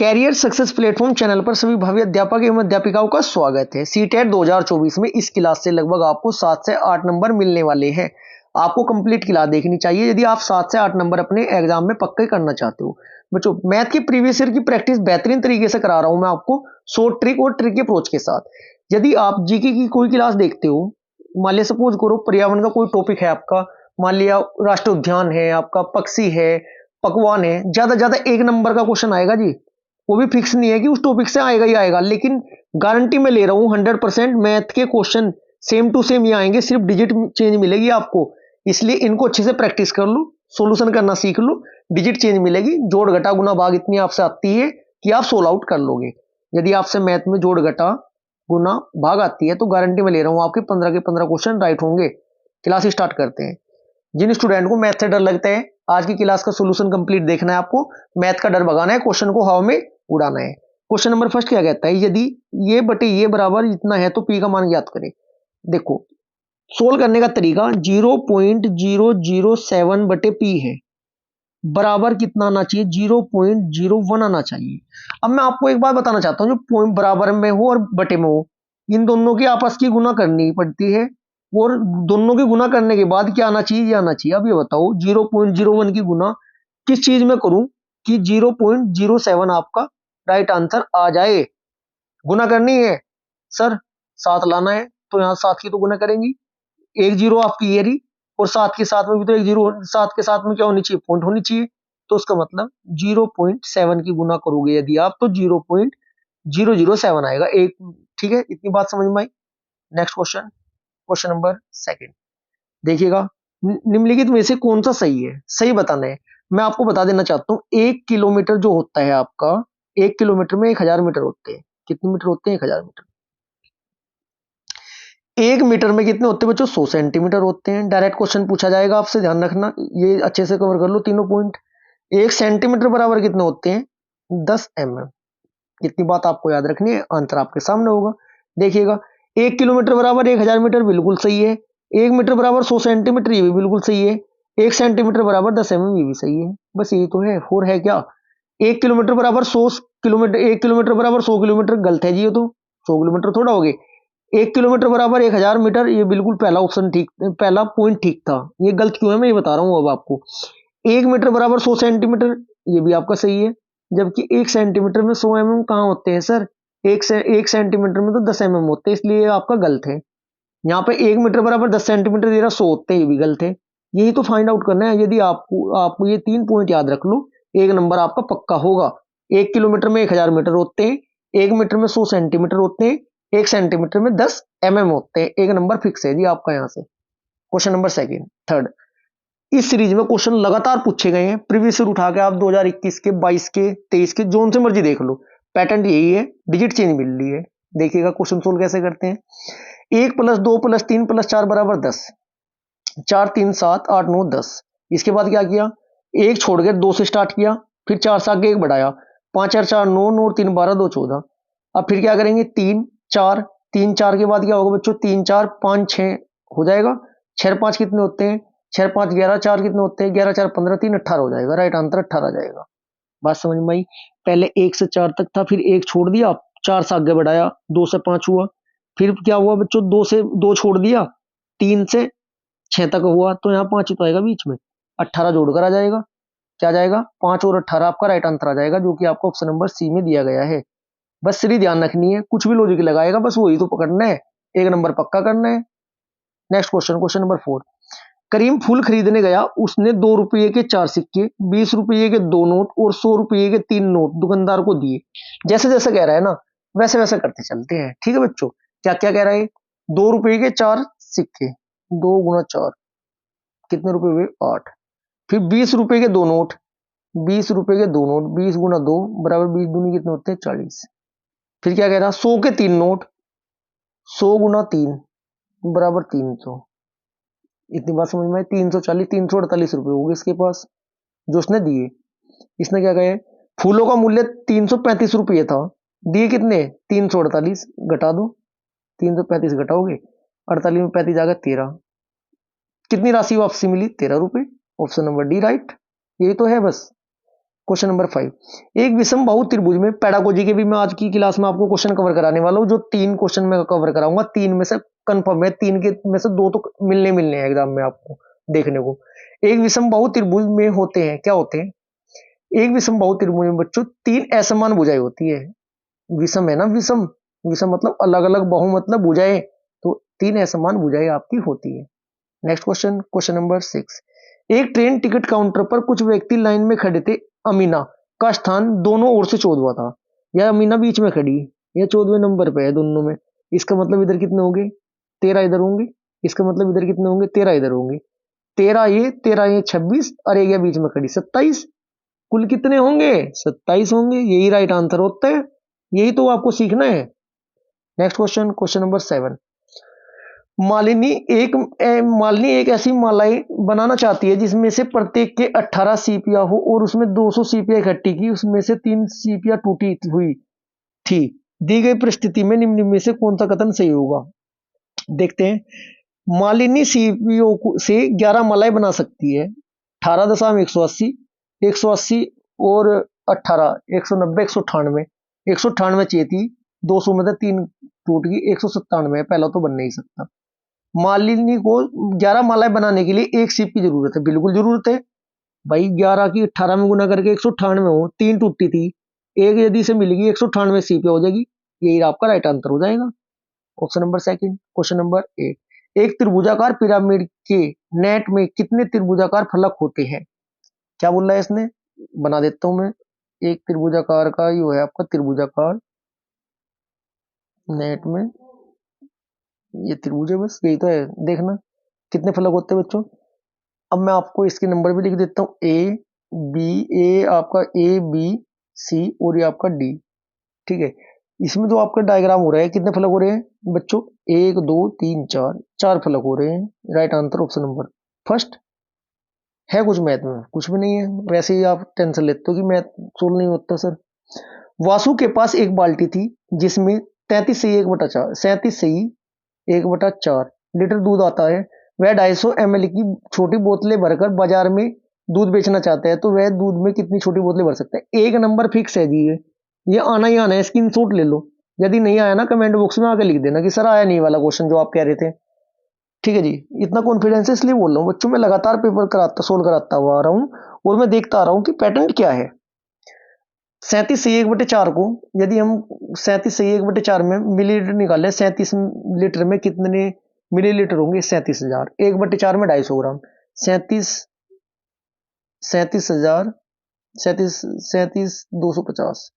Career success platform channel पर सभी भावी अध्यापक एवं अध्यापिकाओं का स्वागत है। सीटेट 2024 में इस क्लास से लगभग आपको 7 से 8 नंबर मिलने वाले हैं। आपको कंप्लीट क्लास देखनी चाहिए यदि आप 7 से 8 नंबर अपने एग्जाम में पक्के करना चाहते हो। बच्चों, मैथ की प्रीवियस ईयर की प्रैक्टिस बेहतरीन तरीके से करा रहा हूं मैं आपको शॉर्ट ट्रिक और ट्रिक अप्रोच के साथ। यदि आप जीके की कोई क्लास देखते हो, मान लिया सपोज करो पर्यावरण का कोई टॉपिक है आपका, मान लिया राष्ट्रीय उद्यान है आपका, पक्षी है, पकवान है, ज्यादा एक नंबर का क्वेश्चन आएगा जी। वो भी फिक्स नहीं है कि उस टॉपिक से आएगा ही आएगा, लेकिन गारंटी मैं ले रहा हूं 100% मैथ के क्वेश्चन सेम टू सेम ही आएंगे, सिर्फ डिजिट चेंज मिलेगी आपको। इसलिए इनको अच्छे से प्रैक्टिस कर लो, सॉल्यूशन करना सीख लो, डिजिट चेंज मिलेगी। जोड़ घटा गुना भाग इतनी आपसे आती है कि आप सोल्व आउट कर लोगे। यदि आपसे मैथ में जोड़ घटा गुना भाग आती है तो गारंटी में ले रहा हूं आपके 15 के 15 क्वेश्चन राइट होंगे। क्लास स्टार्ट करते हैं। जिन स्टूडेंट को मैथ से डर लगता है, आज की क्लास का सॉल्यूशन कंप्लीट देखना है आपको। मैथ का डर भगाना है, क्वेश्चन को हवा में उड़ाना है। क्वेश्चन नंबर फर्स्ट क्या कहता है, यदि ये बटे ये बराबर इतना है तो पी का मान ज्ञात करें। देखो, सोल्व करने का तरीका 0.007 बटे पी है, बराबर कितना आना चाहिए, 0.01 आना चाहिए। अब मैं आपको एक बात बताना चाहता हूं, जो पॉइंट बराबर में हो और बटे में हो, इन दोनों की आपस की गुना करनी पड़ती है, और दोनों की गुना करने के बाद क्या आना चाहिए, ये आना चाहिए। अब ये बताओ 0.01 की गुना किस चीज में करूं कि 0.07 आपका राइट आंसर आ जाए। गुना करनी है सर, 7 लाना है तो यहां 7 की तो गुना करेंगी, एक जीरो आपकी ये रही, और 7 के साथ में भी तो एक जीरो, 7 के साथ में क्या होनी चाहिए, पॉइंट होनी चाहिए। तो उसका मतलब 0.7 की गुना करोगे यदि आप तो 0.007 आएगा एक। ठीक है, इतनी बात समझ में आई। Next question, question number second देखिएगा, निम्नलिखित में से कौन सा सही है, सही बताना है। मैं आपको बता देना चाहता हूं, 1 किलोमीटर जो होता है आपका, 1 किलोमीटर में 1000 मीटर होते हैं। कितने मीटर होते हैं, 1000 मीटर। 1 मीटर में कितने होते हैं बच्चों, 100 सेंटीमीटर होते हैं। डायरेक्ट क्वेश्चन पूछा जाएगा आपसे, ध्यान रखना, ये अच्छे से कवर कर लो तीनों पॉइंट। 1 सेंटीमीटर बराबर कितने होते हैं, 10 mm। इतनी बात आपको याद रखनी है, आंसर आपके सामने होगा। देखिएगा, 1 किलोमीटर बराबर 1000 मीटर, बिल्कुल सही है। 1 मीटर बराबर 100 सेंटीमीटर, ये भी बिल्कुल सही है। 1 सेंटीमीटर बराबर 10 mm, ये भी सही है। बस ये तो है, और है क्या। 1 किलोमीटर बराबर 100 किलोमीटर, 1 किलोमीटर बराबर 100 किलोमीटर, गलत है जी, ये तो 100 किलोमीटर थोड़ा हो गए। 1 किलोमीटर बराबर 1000 मीटर, ये बिल्कुल पहला ऑप्शन ठीक, पहला पॉइंट ठीक था। ये गलत क्यों है मैं ये बता रहा हूं अब आपको। 1 मीटर बराबर 100 सेंटीमीटर, ये भी आपका सही है। जबकि 1 सेंटीमीटर में 100 mm कहाँ होते हैं सर, 1 सेंटीमीटर में तो 10 mm होते हैं, इसलिए आपका गलत है। यहाँ पे 1 मीटर बराबर 10 सेंटीमीटर दे रहा, 100 होते हैं, ये भी गलत है। यही तो फाइंड आउट करना है। यदि आपको ये 3 पॉइंट याद रख लो, एक नंबर आपका पक्का होगा। 1 किलोमीटर में 1000 मीटर होते हैं, 1 मीटर में 100 सेंटीमीटर होते हैं, 1 सेंटीमीटर में 10 mm होते हैं। एक नंबर फिक्स है जी आपका यहाँ से। क्वेश्चन नंबर सेकंड, थर्ड, इस सीरीज में क्वेश्चन लगातार पूछे गए हैं, प्रीवियस ईयर उठा के आप 2021 के, 22 के, 23 के, जोन से मर्जी देख लो, पैटर्न यही है, डिजिट चेंज मिल रही है। देखिएगा क्वेश्चन सोल्व कैसे करते हैं। 1 + 2 + 3 + 4 बराबर 10, 4 3 7 8 9 10। इसके बाद क्या किया, एक छोड़ के 2 से स्टार्ट किया, फिर 4 से आगे एक बढ़ाया, 5 4 4 9 9 3 12 2 14। अब फिर क्या करेंगे, 3 4, 3 4 के बाद क्या होगा बच्चों, 3 4 5 6 हो जाएगा। 6 5 कितने होते हैं, 6 5 11, 4 कितने होते हैं, 11 4 15, 3 18 हो जाएगा। राइट आंसर 18 आ जाएगा। बात समझ में आई। पहले 1 से 4 तक था, फिर 1 छोड़ दिया, 4 से आगे बढ़ाया, 2 से 5 हुआ, फिर क्या हुआ बच्चों, 2 से 2 छोड़ दिया, 3 से 6 तक हुआ, तो यहाँ 5 ही तो आएगा बीच में, 18 जोड़कर आ जाएगा। क्या आ जाएगा, 5 और 18 आपका राइट आंसर आ जाएगा, जो कि आपको ऑप्शन नंबर सी में दिया गया है। बस सिर्फ ध्यान रखनी है, कुछ भी लॉजिक लगाएगा बस वही तो पकड़ना है, एक नंबर पक्का करना है। नेक्स्ट क्वेश्चन, क्वेश्चन नंबर 4, करीम फूल खरीदने गया, उसने 2 रुपये के 4 सिक्के, 20 रुपये के 2 नोट और 100 रुपये के 3 नोट दुकानदार को दिए। जैसे जैसे कह रहा है ना, वैसे वैसे करते चलते हैं। ठीक है बच्चों, क्या क्या कह रहा है, 2 रुपये के 4 सिक्के, 2 गुना 4 कितने रुपए हुए, 8। फिर 20 रुपये के 2 नोट, 20 रुपये के 2 नोट, 20 गुना 2 बराबर 20 दूनी कितने होते हैं, 40। फिर क्या कह रहा, 100 के 3 नोट, 100 गुना 3 बराबर 300। इतनी बात समझ में आई। 340, 348 रुपए हो गए इसके पास जो उसने दिए। इसने क्या कहा, फूलों का मूल्य 335 रुपये था, दिए कितने, 348, घटा दो, 335 घटाओगे, 48 में 35 आ गया 13। कितनी राशि वापसी मिली, 13 रुपए। ऑप्शन नंबर डी राइट, यही तो है बस। क्वेश्चन नंबर 5, एक विषम बाहु त्रिभुज में, पेडागोजी के भी मैं आज की क्लास में आपको क्वेश्चन कवर कराने वाला हूं। जो 3 क्वेश्चन मैं कवर कराऊंगा, 3 में से कंफर्म है, 3 के में से 2 तो मिलने हैं एग्जाम में आपको देखने को। एक विषम बाहु त्रिभुज में होते हैं, क्या होते हैं? एक विषम बाहु त्रिभुज में बच्चों 3 असमान भुजाएं होती है। विषम है ना, विषम, विषम मतलब अलग अलग, बाहु मतलब भुजाएं, तो 3 असमान भुजाएं आपकी होती है। नेक्स्ट क्वेश्चन, क्वेश्चन नंबर 6, एक ट्रेन टिकट काउंटर पर कुछ व्यक्ति लाइन में खड़े थे। अमीना का स्थान दोनों ओर से 14वां था। यह अमीना बीच में खड़ी, यह 14वें नंबर पे है दोनों में। इसका मतलब इधर कितने होंगे? 13 इधर होंगे। इसका मतलब इधर कितने होंगे? 13 इधर होंगे। 13 ये 26 और एक बीच में खड़ी 27। कुल कितने होंगे? 27 होंगे। यही राइट आंसर होता है, यही तो आपको सीखना है। Next question, question number 7, Malini एक ऐसी मालाएं बनाना चाहती है जिसमें से प्रत्येक के 18 सीपियां हो और उसमें 200 सीपियां इकट्ठी की, उसमें से 3 सीपियां टूटी हुई थी। दी गई परिस्थिति में निम्न में से कौन सा कथन सही होगा? देखते हैं। मालिनी सीपियों से 11 मालाएं बना सकती है। 18.180, 180 और 18, 190, 198, 198 चेती, 200 में से 3 टूट गई, 197 है, पहला तो बन नहीं सकता। मालिनी को 11 मालाएं बनाने के लिए 1 सीप की जरूरत है। बिल्कुल जरूरत है भाई, 11 की 18 में गुना करके 198 हो, 3 टूटी थी, एक यदि से मिलेगी 198 सीप हो जाएगी। यही आपका राइट आंसर हो जाएगा। ऑप्शन नंबर 2, क्वेश्चन नंबर 8, एक त्रिभुजाकार पिरामिड के नेट में कितने त्रिभुजाकार फलक होते हैं? क्या बोल रहा है इसने, बना देता हूं मैं। एक त्रिभुजाकार का यो है आपका त्रिभुजाकार नेट में, ये त्रिभुज है, बस यही तो है। देखना कितने फलक होते हैं बच्चों। अब मैं आपको इसके नंबर भी लिख देता हूं, ए आपका ए बी सी और ये आपका डी। ठीक है, इसमें जो आपका डायग्राम हो रहा है, कितने फलक हो रहे हैं बच्चों? 1 2 3 4, 4 फलक हो रहे हैं। Right answer option number first है। कुछ मैथ में कुछ भी नहीं है, वैसे ही आप टेंशन लेते हो कि मैथ सोल्व नहीं होता सर। वासु के पास एक बाल्टी थी जिसमें 33 सही 1/4, 37 सही 1/4 लीटर दूध आता है। वह 250 ml की छोटी बोतलें भरकर बाजार में दूध बेचना चाहता है, तो वह दूध में कितनी छोटी बोतलें भर सकता है? एक नंबर फिक्स है जी, ये आना ही आना है, स्क्रीनशॉट ले लो। यदि नहीं आया ना, कमेंट बॉक्स में आके लिख देना कि सर आया नहीं वाला क्वेश्चन जो आप कह रहे थे। ठीक है जी, इतना कॉन्फिडेंस है इसलिए बोल रहा हूँ बच्चों, मैं लगातार पेपर कराता सोल्व कराता हुआ आ रहा हूँ और मैं देखता आ रहा हूँ कि पैटर्न क्या है। 37 सही 1/4 को यदि हम 37 सही 1/4 में मिलीलीटर निकाले, 37 लीटर में कितने मिलीलीटर होंगे? 37,000। 1/4 में 250 ग्राम, 37,000, 250।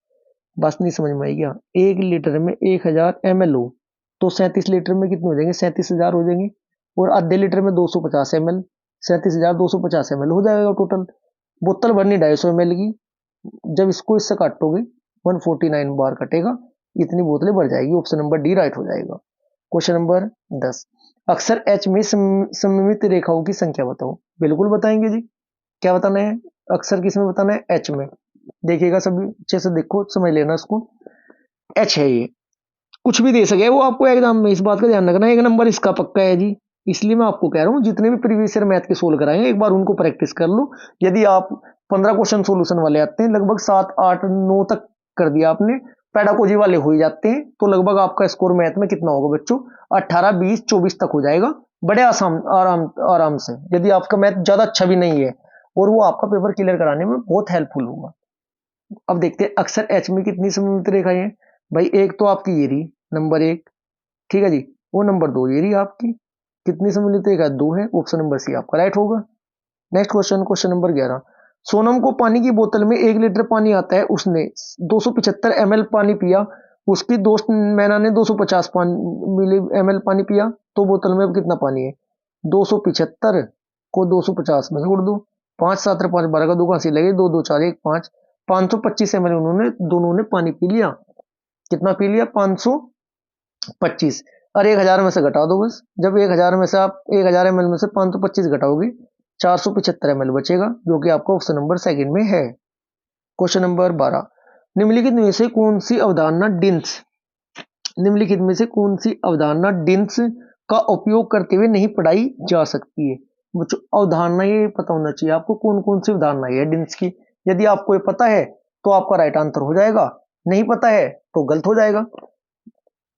बस नहीं समझ में आई क्या? 1 लीटर में 1000 ml हो तो 37 लीटर में कितने हो जाएंगे? 37,000 हो जाएंगे। और आधे लीटर में 250 ml, 37,250 ml हो जाएगा टोटल। बोतल भरनी 250 ml की, जब इसको इससे काटोगे 149 बार कटेगा, इतनी बोतलें भर जाएगी। ऑप्शन नंबर डी राइट हो जाएगा। क्वेश्चन नंबर 10, अक्षर एच में सममित रेखाओं की संख्या बताओ। बिल्कुल बताएंगे जी, क्या बताना है? अक्षर किसमें बताना है? एच में। देखिएगा सभी अच्छे से, देखो समझ लेना इसको। एच है ये, कुछ भी दे सके वो आपको एग्जाम में, इस बात का ध्यान रखना। 1 नंबर इसका पक्का है जी, इसलिए मैं आपको कह रहा हूं जितने भी प्रीवियस ईयर मैथ के सोल्व कराए एक बार उनको प्रैक्टिस कर लो। यदि आप 15 क्वेश्चन सोल्यूशन वाले आते हैं, लगभग 7 8 9 तक कर दिया आपने, पेडागोजी वाले हो ही जाते हैं, तो लगभग आपका स्कोर मैथ में कितना होगा बच्चों? 18 20 24 तक हो जाएगा, बड़े आसान आराम आराम से। यदि आपका मैथ ज्यादा अच्छा भी नहीं है, और वो आपका पेपर क्लियर कराने में बहुत हेल्पफुल होगा। अब देखते हैं अक्षर एच में कितनी सममित रेखाएं हैं। भाई एक तो आपकी ये रही नंबर 1, ठीक है जी, वो नंबर 2 ये रही आपकी, कितनी सममित रेखा? 2 है। ऑप्शन नंबर सी आपका राइट होगा। Next question, question number 11, Sonam को पानी की बोतल में 1 लीटर पानी आता है, उसने 275 ml पानी पिया। उसकी दोस्त मैना ने 250 ml पानी पिया, तो बोतल में अब कितना पानी है? 275 को 250 में जोड़ दो, 5 7 5 12 का 2 का सी लगे, 2 2 4 1 5, 525 ml उन्होंने दोनों ने पानी पी लिया। कितना पी लिया? 525। और 1000 में से घटा दो बस। जब 1000 में से आप 1000 ml में से 525 घटाओगे, 475 ml बचेगा, जो कि आपका ऑप्शन नंबर 2 में है। क्वेश्चन नंबर 12, निम्नलिखित में से कौन सी अवधारणा डिन्स का उपयोग करते हुए नहीं पढ़ाई जा सकती है? बच्चों अवधारणा ये पता होना चाहिए आपको, कौन कौन सी अवधारणा है डिन्स की। यदि आपको ये पता है तो आपका राइट आंसर हो जाएगा, नहीं पता है तो गलत हो जाएगा।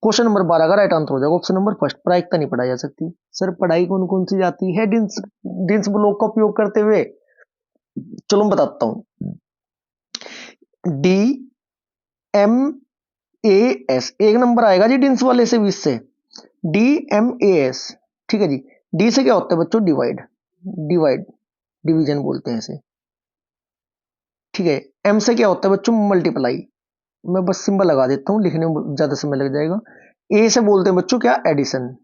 क्वेश्चन नंबर 12 का राइट आंसर हो जाएगा ऑप्शन नंबर फर्स्ट, प्रायिकता नहीं पढ़ाई जा सकती। सर पढ़ाई कौन कौन सी जाती है डिंस ब्लॉक का उपयोग करते हुए? चलो मैं बताता हूं। डी एम ए एस, एक नंबर आएगा जी डिंस वाले से 20 से, डी एम ए एस। ठीक है जी। डी से क्या होता है बच्चों? डिवाइड, डिवाइड डिवीजन बोलते हैं इसे। ठीक है। एम से क्या होता है बच्चों? मल्टीप्लाई, मैं बस सिंबल लगा देता हूं, लिखने में ज्यादा समय लग जाएगा। ए से बोलते हैं बच्चों क्या? एडिशन।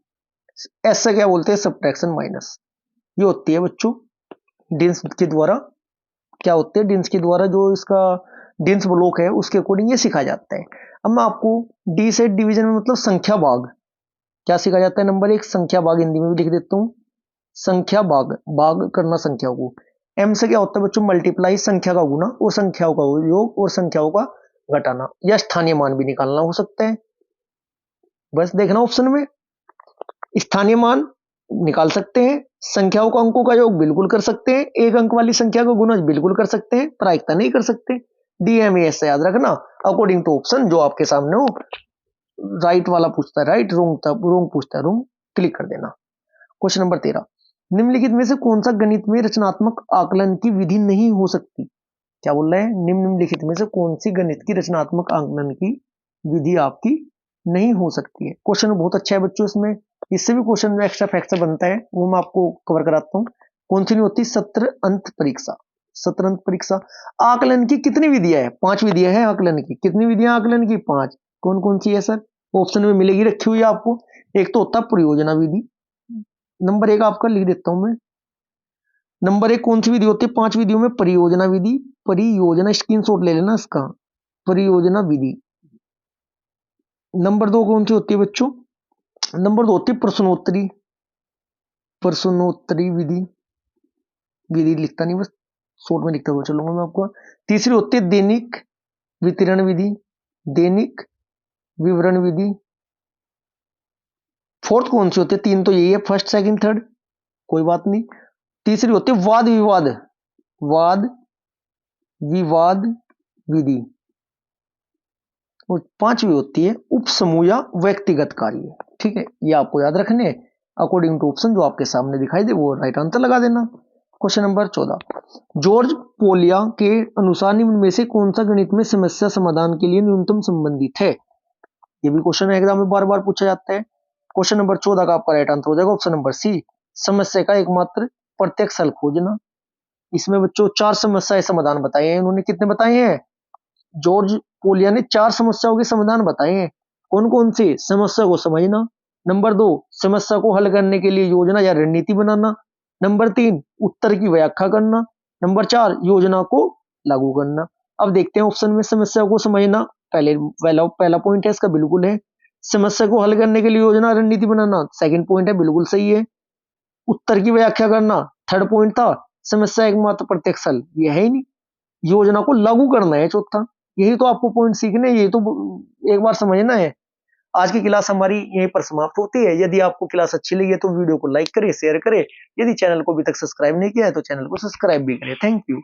एस से क्या बोलते हैं? Subtraction, minus. ये होती है बच्चों डिंस के द्वारा, क्या होते हैं डिंस के द्वारा, जो इसका डिंस ब्लॉक है उसके अकॉर्डिंग ये सिखाया जाता है। अब मैं आपको डी से डिवीजन में मतलब संख्या भाग क्या सिखाया जाता है? नंबर 1 संख्या भाग, हिंदी में भी लिख देता हूं, संख्या भाग, भाग करना संख्याओं को। एम से क्या होता है बच्चों? मल्टीप्लाई, संख्या का गुना और संख्याओं का योग और संख्याओं का घटाना, या स्थानीय मान भी निकालना हो सकता है। बस देखना ऑप्शन में, स्थानीय मान निकाल सकते हैं, संख्याओं का अंकों का योग बिल्कुल कर सकते हैं, एक अंक वाली संख्या का गुना बिल्कुल कर सकते हैं, प्रायिकता नहीं कर सकते। डीएमएस से याद रखना, अकॉर्डिंग टू ऑप्शन जो आपके सामने हो। राइट वाला पूछता है राइट, रोंग पूछता है रोंग, क्लिक कर देना। क्वेश्चन नंबर 13, निम्नलिखित में से कौन सा गणित में रचनात्मक आकलन की विधि नहीं हो सकती? क्या बोल रहे हैं? निम्नलिखित में से कौन सी गणित की रचनात्मक आकलन की विधि आपकी नहीं हो सकती है? क्वेश्चन बहुत अच्छा है बच्चों, इसमें इससे भी क्वेश्चन में एक्स्ट्रा फैक्टर बनता है, वो मैं आपको कवर कराता हूँ। कौन सी नहीं होती? सत्र अंत परीक्षा। सत्र अंत परीक्षा आकलन की कितनी विधियां है? 5 विधियां हैं आकलन की। कितनी विधियां आकलन की? 5। कौन कौन सी है सर? ऑप्शन में मिलेगी, रखी हुई है आपको। एक तो होता है परियोजना विधि, नंबर 1 आपका लिख देता हूं मैं। नंबर 1 कौन सी विधि होती है 5 विधियों में? परियोजना विधि, परियोजना स्क्रीनशॉट ले लेना इसका, परियोजना विधि। नंबर 2 कौन सी होती है बच्चों? नंबर 2 होती है प्रश्नोत्तरी, प्रश्नोत्तरी विधि, विधि लिखता नहीं बस शॉर्ट में लिखता हुआ चलूंगा मैं आपको। तीसरी होती है दैनिक वितरण विधि, दैनिक विवरण विधि। फोर्थ कौन सी होती है? 3 तो यही है, फर्स्ट सेकंड थर्ड, कोई बात नहीं। तीसरी होती है वाद विवाद, वाद विवाद विधि। और 5वीं होती है उप समूह या व्यक्तिगत कार्य। ठीक है, ये आपको याद रखने, अकॉर्डिंग टू ऑप्शन जो आपके सामने दिखाई दे वो राइट आंसर लगा देना। क्वेश्चन नंबर 14, जॉर्ज पोलिया के अनुसार निम्न में से कौन सा गणित में समस्या समाधान के लिए न्यूनतम संबंधित है? ये भी क्वेश्चन एग्जाम में बार बार पूछा जाता है। क्वेश्चन नंबर 14 का आपका राइट आंसर हो जाएगा ऑप्शन नंबर सी, समस्या का एकमात्र प्रत्यक्ष हल खोजना। इसमें बच्चों 4 समस्याएं समाधान बताए हैं उन्होंने। कितने बताए हैं? जॉर्ज पोलिया ने 4 समस्याओं के समाधान बताए हैं। कौन कौन से? समस्या को समझना, नंबर 2 समस्या को हल करने के लिए योजना या रणनीति बनाना, नंबर 3 उत्तर की व्याख्या करना, नंबर 4 योजना को लागू करना। अब देखते हैं ऑप्शन में, समस्या को समझना पहला पॉइंट है इसका, बिल्कुल है। समस्या को हल करने के लिए योजना रणनीति बनाना, सेकंड पॉइंट है, बिल्कुल सही है। उत्तर की व्याख्या करना, थर्ड पॉइंट था। समस्या एकमात्र प्रत्यक्ष हल, ये है ही नहीं। योजना को लागू करना है चौथा। यही तो आपको पॉइंट सीखने, ये तो एक बार समझना है। आज की क्लास हमारी यहीं पर समाप्त होती है। यदि आपको क्लास अच्छी लगी है तो वीडियो को लाइक करें, शेयर करें। यदि चैनल को अभी तक सब्सक्राइब नहीं किया है तो चैनल को सब्सक्राइब भी करें। Thank you.